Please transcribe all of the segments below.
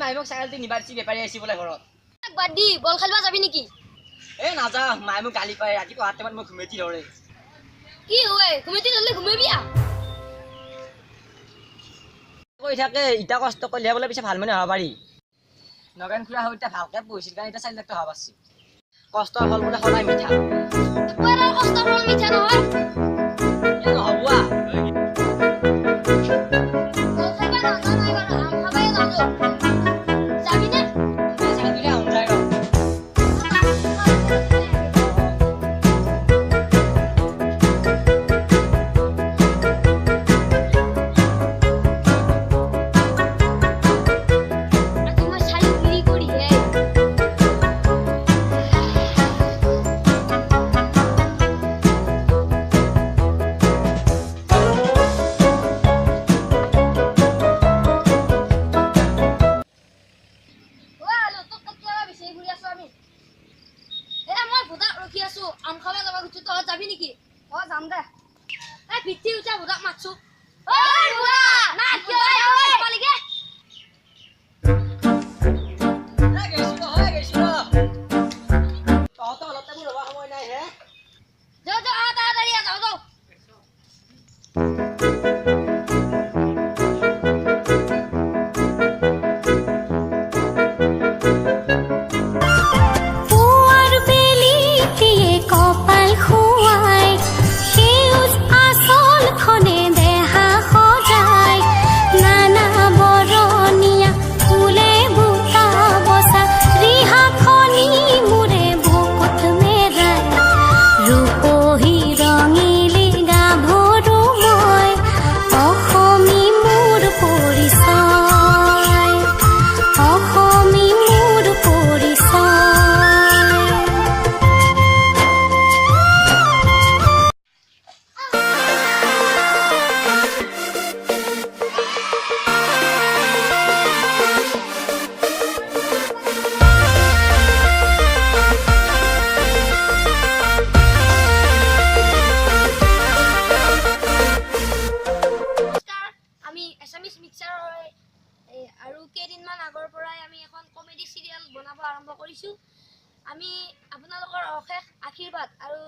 মাই মোক চাইকেলটো নিবাৰ চি বেপাৰী আহিছে বোলে ঘৰত। বাদ দি বল খেলিব যাবি নেকি? নাযাওঁ, মায়ে মোক গালি পায়। ৰাতিপুৱা অহাৰ টাইমত মোক ঘুমেটি ধৰে। কি হয় ঘুমেটি ধৰিলে ঘুমাবি কৈ থাকে ইটা কষ্ট কৰিলে বোলে পিছে ভাল মানে হ'ব পাৰি। নগেন খুৰা সৈতে ভালকে পঢ়িছিল কাৰণে এতিয়া 4 লাখ টকা পাইছে। কষ্টৰ ফল বোলে সদায় মিঠা। কষ্টৰ ফল মিঠা নহয়। নহ'ব আম খাবা যাবা গুছি তো যাবি নেকি? যাম দে। ভিত্তি উঠা ভোটাক মাতছো। না কিয় লাগে? সময় নাই হে। যাও তাড়াতাড়ি যাও। আৰু কেইদিনমান আগৰ পৰাই আমি এখন কমেডি সিৰিয়েল বনাব আৰম্ভ কৰিছো। আমি আপোনালোকৰ অশেষ আশীৰ্বাদ আৰু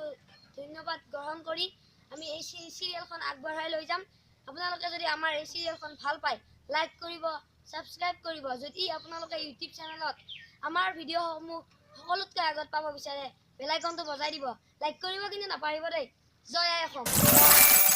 ধন্যবাদ গ্ৰহণ কৰি আমি এই সিৰিয়েলখন আগবঢ়াই লৈ যাম। আপোনালোকে যদি আমাৰ এই সিৰিয়েলখন ভাল পায় লাইক কৰিব, সাবস্ক্ৰাইব কৰিব। যদি আপোনালোকে ইউটিউব চেনেলত আমাৰ ভিডিঅ'সমূহ সকলোতকৈ আগত পাব বিচাৰে বেল আইকনটো বজাই দিব। লাইক কৰিব কিন্তু নাপাহৰিব দেই। জয় আই অসম।